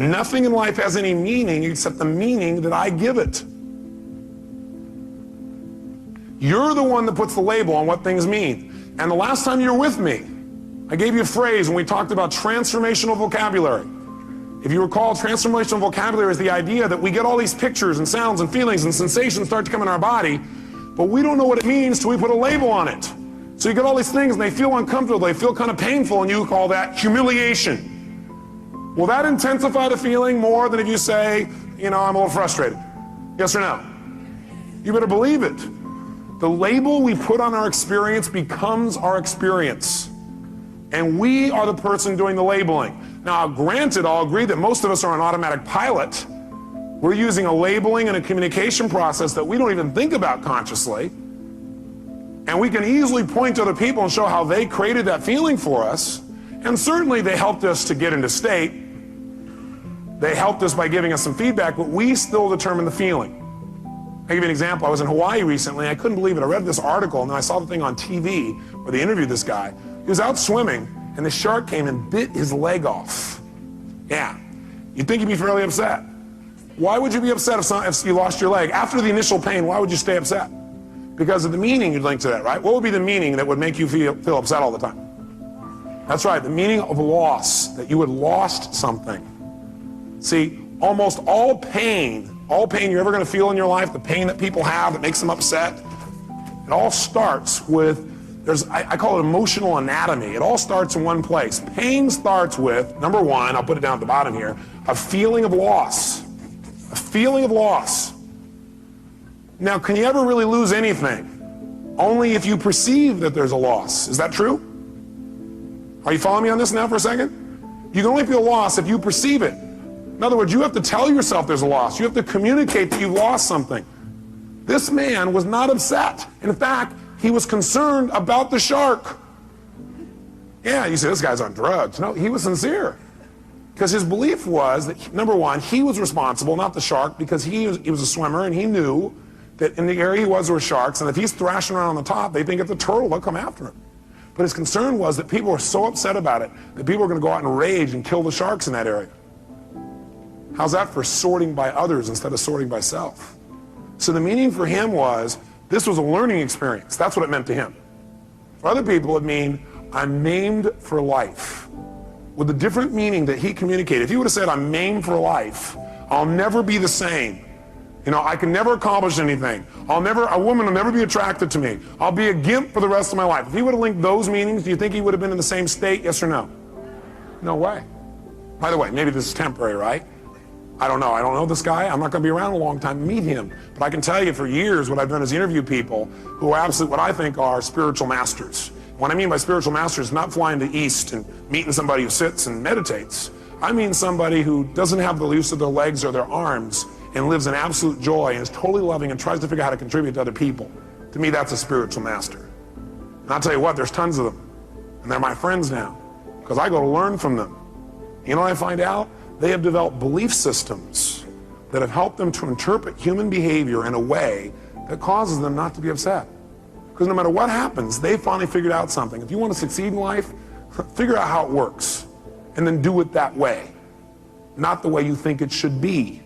Nothing in life has any meaning except the meaning that I give it. You're the one that puts the label on what things mean. And the last time you were with me, I gave you a phrase when we talked about transformational vocabulary. If you recall, transformational vocabulary is the idea that we get all these pictures and sounds and feelings and sensations start to come in our body, but we don't know what it means till we put a label on it. So you get all these things and they feel uncomfortable, they feel kind of painful, and you call that humiliation. Will that intensify the feeling more than if you say, you know, I'm a little frustrated? Yes or no? You better believe it. The label we put on our experience becomes our experience. And we are the person doing the labeling. Now, granted, I'll agree that most of us are on automatic pilot. We're using a labeling and a communication process that we don't even think about consciously. And we can easily point to other people and show how they created that feeling for us. And certainly they helped us to get into state. They helped us by giving us some feedback, but we still determine the feeling. I'll give you an example. I was in Hawaii recently. I couldn't believe it. I read this article and then I saw the thing on TV where they interviewed this guy. He was out swimming and the shark came and bit his leg off. Yeah, you'd think he'd be fairly upset. Why would you be upset if you lost your leg? After the initial pain, why would you stay upset? Because of the meaning you'd link to that, right? What would be the meaning that would make you feel upset all the time? That's right, the meaning of loss, that you had lost something. See, almost all pain you're ever going to feel in your life, the pain that people have that makes them upset, it all starts with, I call it emotional anatomy. It all starts in one place. Pain starts with, number one, I'll put it down at the bottom here, a feeling of loss. A feeling of loss. Now, can you ever really lose anything? Only if you perceive that there's a loss. Is that true? Are you following me on this now for a second? You can only feel loss if you perceive it. In other words, you have to tell yourself there's a loss. You have to communicate that you've lost something. This man was not upset. In fact, he was concerned about the shark. Yeah, you say, this guy's on drugs. No, he was sincere. Because his belief was that, number one, he was responsible, not the shark, because he was a swimmer and he knew that in the area he was there were sharks, and if he's thrashing around on the top, they think it's a turtle, they'll come after him. But his concern was that people were so upset about it that people were going to go out and rage and kill the sharks in that area. How's that for sorting by others instead of sorting by self? So the meaning for him was, this was a learning experience. That's what it meant to him. For other people, it mean, I'm maimed for life. With the different meaning that he communicated. If he would have said, I'm maimed for life, I'll never be the same. You know, I can never accomplish anything. A woman will never be attracted to me. I'll be a gimp for the rest of my life. If he would have linked those meanings, do you think he would have been in the same state, yes or no? No way. By the way, maybe this is temporary, right? I don't know. I don't know this guy. I'm not going to be around a long time to meet him. But I can tell you for years what I've done is interview people who are absolutely what I think are spiritual masters. What I mean by spiritual masters is not flying to the east and meeting somebody who sits and meditates. I mean somebody who doesn't have the use of their legs or their arms and lives in absolute joy and is totally loving and tries to figure out how to contribute to other people. To me, that's a spiritual master. And I'll tell you what, there's tons of them. And they're my friends now because I go to learn from them. You know what I find out? They have developed belief systems that have helped them to interpret human behavior in a way that causes them not to be upset. Because no matter what happens, they finally figured out something. If you want to succeed in life, figure out how it works and then do it that way, not the way you think it should be.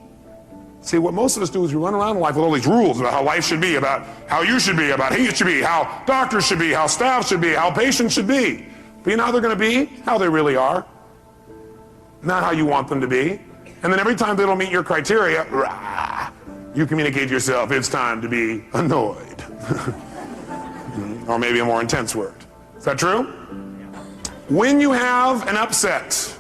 See, what most of us do is we run around in life with all these rules about how life should be, about how you should be, about he should be, how doctors should be, how staff should be, how patients should be. But you know how they're going to be? How they really are. Not how you want them to be. And then every time they don't meet your criteria, rah, you communicate to yourself, it's time to be annoyed. Or maybe a more intense word. Is that true? When you have an upset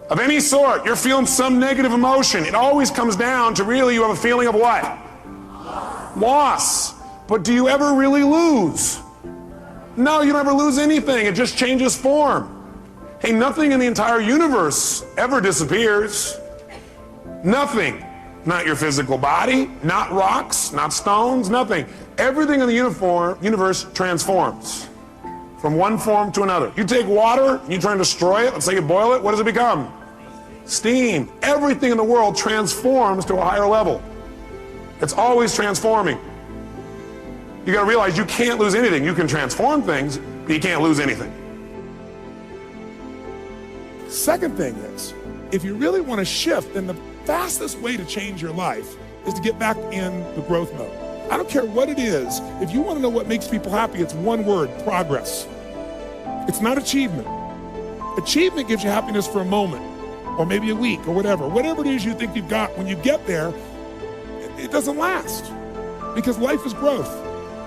of any sort, you're feeling some negative emotion, it always comes down to really you have a feeling of what? Loss. But do you ever really lose? No, you don't ever lose anything. It just changes form. Hey, nothing in the entire universe ever disappears. Nothing. Not your physical body, not rocks, not stones, nothing. Everything in the universe transforms from one form to another. You take water and you try and destroy it, let's say you boil it, what does it become? Steam. Everything in the world transforms to a higher level. It's always transforming. You got to realize you can't lose anything. You can transform things, but you can't lose anything. Second thing is, if you really want to shift, then the fastest way to change your life is to get back in the growth mode. I don't care what it is. If you want to know what makes people happy, it's one word: progress. It's not achievement. Achievement gives you happiness for a moment, or maybe a week, or whatever. Whatever it is you think you've got, when you get there, it doesn't last. Because life is growth.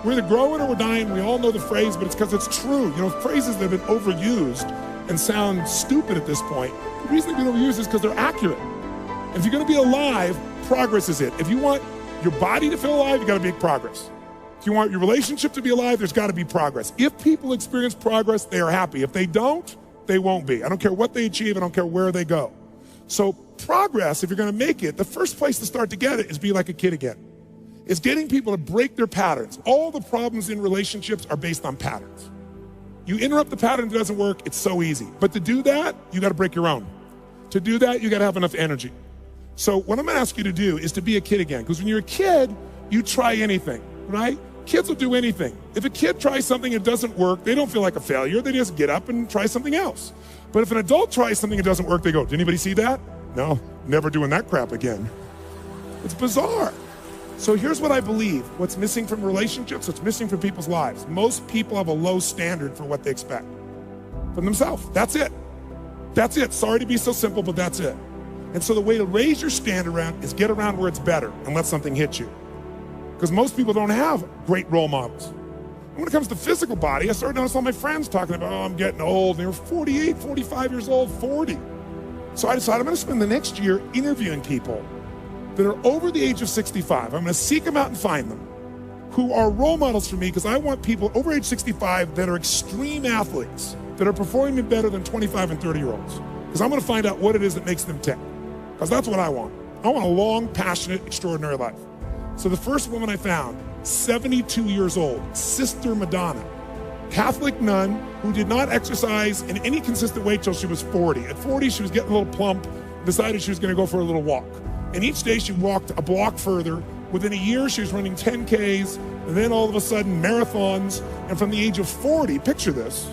We're either growing or we're dying. We all know the phrase, but it's because it's true. You know, phrases that have been overused and sound stupid at this point, the reason they've been overused is because they're accurate. And if you're gonna be alive, progress is it. If you want your body to feel alive, you gotta make progress. If you want your relationship to be alive, there's gotta be progress. If people experience progress, they are happy. If they don't, they won't be. I don't care what they achieve, I don't care where they go. So progress, if you're gonna make it, the first place to start to get it is be like a kid again. It's getting people to break their patterns. All the problems in relationships are based on patterns. You interrupt the pattern that doesn't work, it's so easy. But to do that, you gotta break your own. To do that, you gotta have enough energy. So what I'm gonna ask you to do is to be a kid again. Because when you're a kid, you try anything, right? Kids will do anything. If a kid tries something and it doesn't work, they don't feel like a failure. They just get up and try something else. But if an adult tries something and it doesn't work, they go, did anybody see that? No, never doing that crap again. It's bizarre. So here's what I believe. What's missing from relationships, what's missing from people's lives. Most people have a low standard for what they expect from themselves. That's it. That's it. Sorry to be so simple, but that's it. And so the way to raise your standard around is get around where it's better and let something hit you. Because most people don't have great role models. And when it comes to physical body, I started noticing all my friends talking about, oh, I'm getting old. They were 48, 45 years old, 40. So I decided I'm gonna spend the next year interviewing people that are over the age of 65. I'm gonna seek them out and find them, who are role models for me, because I want people over age 65 that are extreme athletes, that are performing better than 25 and 30-year-olds. Because I'm gonna find out what it is that makes them tick. Because that's what I want. I want a long, passionate, extraordinary life. So the first woman I found, 72 years old, Sister Madonna, Catholic nun who did not exercise in any consistent way till she was 40. At 40, she was getting a little plump, decided she was gonna go for a little walk. And each day she walked a block further. Within a year, she was running 10Ks, and then all of a sudden, marathons. And from the age of 40, picture this,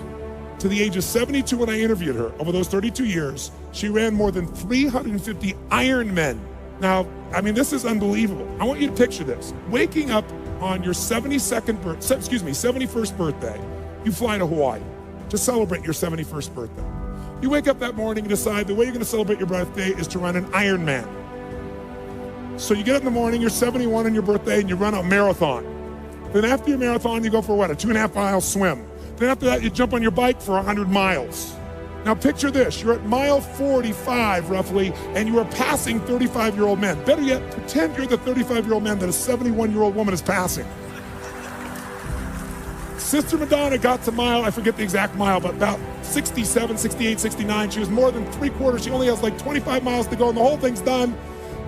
to the age of 72 when I interviewed her, over those 32 years, she ran more than 350 Ironmen. Now, I mean, this is unbelievable. I want you to picture this. Waking up on your 71st birthday, you fly to Hawaii to celebrate your 71st birthday. You wake up that morning and decide the way you're gonna celebrate your birthday is to run an Ironman. So you get up in the morning, you're 71 on your birthday, and you run a marathon. Then after your marathon, you go for what, a 2.5 mile swim. Then after that, you jump on your bike for 100 miles. Now picture this, you're at mile 45 roughly, and you are passing 35-year-old men. Better yet, pretend you're the 35-year-old man that a 71-year-old woman is passing. Sister Madonna got to mile, I forget the exact mile, but about 67, 68, 69. She was more than 3/4. She only has like 25 miles to go, and the whole thing's done.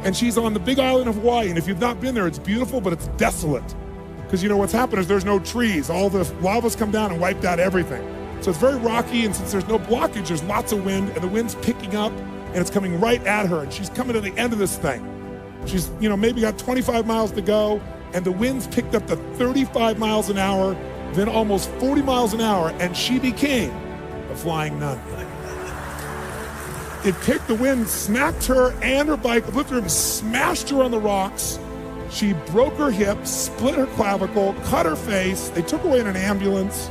And she's on the big island of Hawaii. And if you've not been there, it's beautiful, but it's desolate. Because you know what's happened is there's no trees. All the lava's come down and wiped out everything. So it's very rocky, and since there's no blockage, there's lots of wind, and the wind's picking up, and it's coming right at her, and she's coming to the end of this thing. She's, maybe got 25 miles to go, and the wind's picked up to 35 miles an hour, then almost 40 miles an hour, and she became a flying nun. It picked the wind, smacked her and her bike, lifted her and smashed her on the rocks. She broke her hip, split her clavicle, cut her face. They took her away in an ambulance.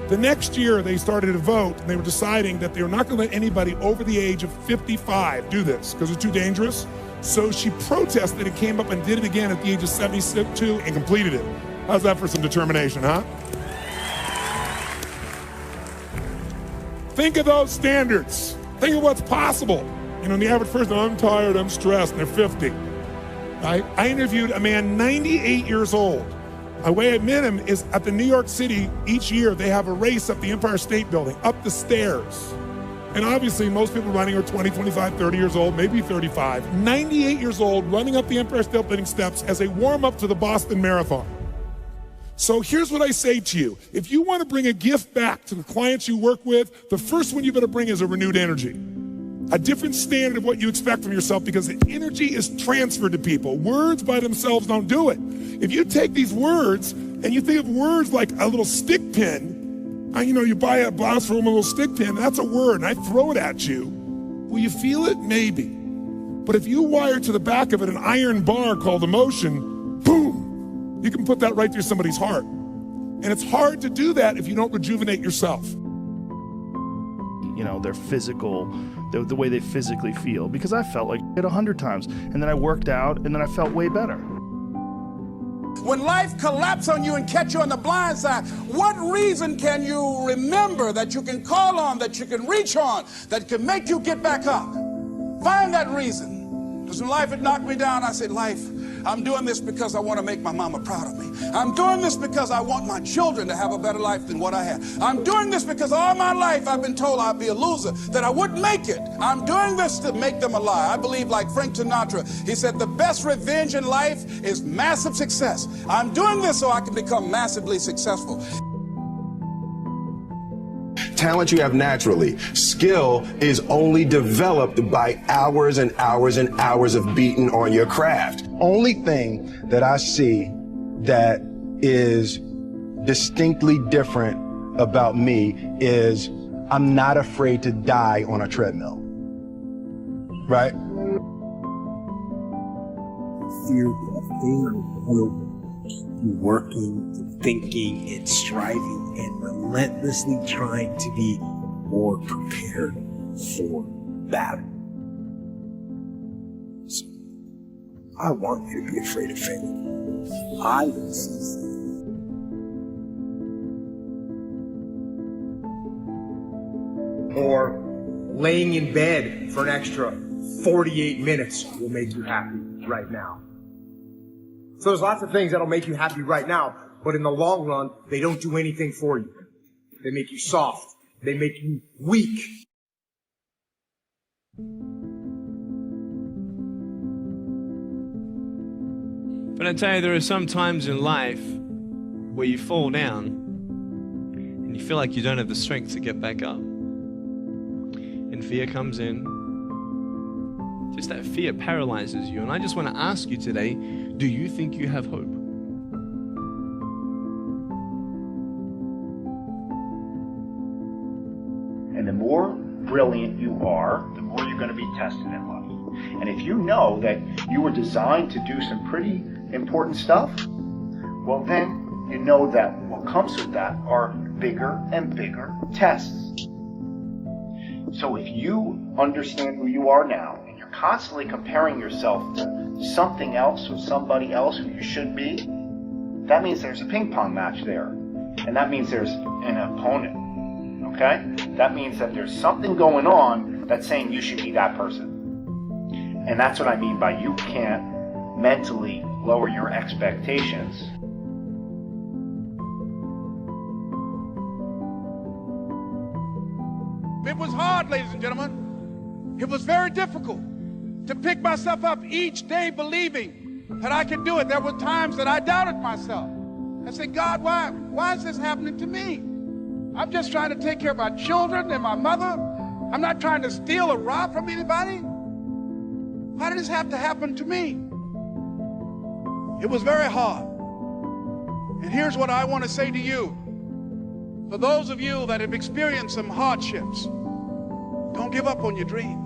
The next year, they started to vote, and they were deciding that they were not going to let anybody over the age of 55 do this because it's too dangerous. So she protested and came up and did it again at the age of 72 and completed it. How's that for some determination, huh? Think of those standards. Think of what's possible. The average person, I'm tired, I'm stressed, and they're 50. Right? I interviewed a man 98 years old. The way I met him is at the New York City, each year they have a race up the Empire State Building, up the stairs. And obviously most people running are 20, 25, 30 years old, maybe 35. 98 years old, running up the Empire State Building steps as a warm-up to the Boston Marathon. So here's what I say to you. If you want to bring a gift back to the clients you work with, the first one you better bring is a renewed energy. A different standard of what you expect from yourself, because the energy is transferred to people. Words by themselves don't do it. If you take these words and you think of words like a little stick pin, you buy a blouse for a little stick pin, that's a word, and I throw it at you. Will you feel it? Maybe. But if you wire to the back of it an iron bar called emotion, boom, you can put that right through somebody's heart. And it's hard to do that if you don't rejuvenate yourself. You know, their physical, the way they physically feel, because I felt like it 100 times, and then I worked out, and then I felt way better. When life collapses on you and catch you on the blind side, what reason can you remember that you can call on, that you can reach on, that can make you get back up? Find that reason. Because when life had knocked me down, I said, life, I'm doing this because I want to make my mama proud of me. I'm doing this because I want my children to have a better life than what I had. I'm doing this because all my life I've been told I'd be a loser, that I wouldn't make it. I'm doing this to make them a lie. I believe, like Frank Sinatra, he said, the best revenge in life is massive success. I'm doing this so I can become massively successful. Talent you have naturally. Skill is only developed by hours and hours and hours of beating on your craft. Only thing that I see that is distinctly different about me is I'm not afraid to die on a treadmill. Right? Fear that thing will keep you working, thinking, and striving, and relentlessly trying to be more prepared for battle. So, I want you to be afraid of failing. I was. Or laying in bed for an extra 48 minutes will make you happy right now. So there's lots of things that'll make you happy right now, but in the long run, they don't do anything for you. They make you soft. They make you weak. But I tell you, there are some times in life where you fall down and you feel like you don't have the strength to get back up. And fear comes in. Just that fear paralyzes you. And I just want to ask you today, do you think you have hope? And the more brilliant you are, the more you're going to be tested in life. And if you know that you were designed to do some pretty important stuff, well then you know that what comes with that are bigger and bigger tests. So if you understand who you are now, and you're constantly comparing yourself to something else or somebody else who you should be, that means there's a ping pong match there. And that means there's an opponent. Okay? That means that there's something going on that's saying you should be that person. And that's what I mean by you can't mentally lower your expectations. It was hard, ladies and gentlemen. It was very difficult to pick myself up each day believing that I could do it. There were times that I doubted myself. I said, God, why is this happening to me? I'm just trying to take care of my children and my mother. I'm not trying to steal or rob from anybody. Why did this have to happen to me? It was very hard. And here's what I want to say to you. For those of you that have experienced some hardships, don't give up on your dream.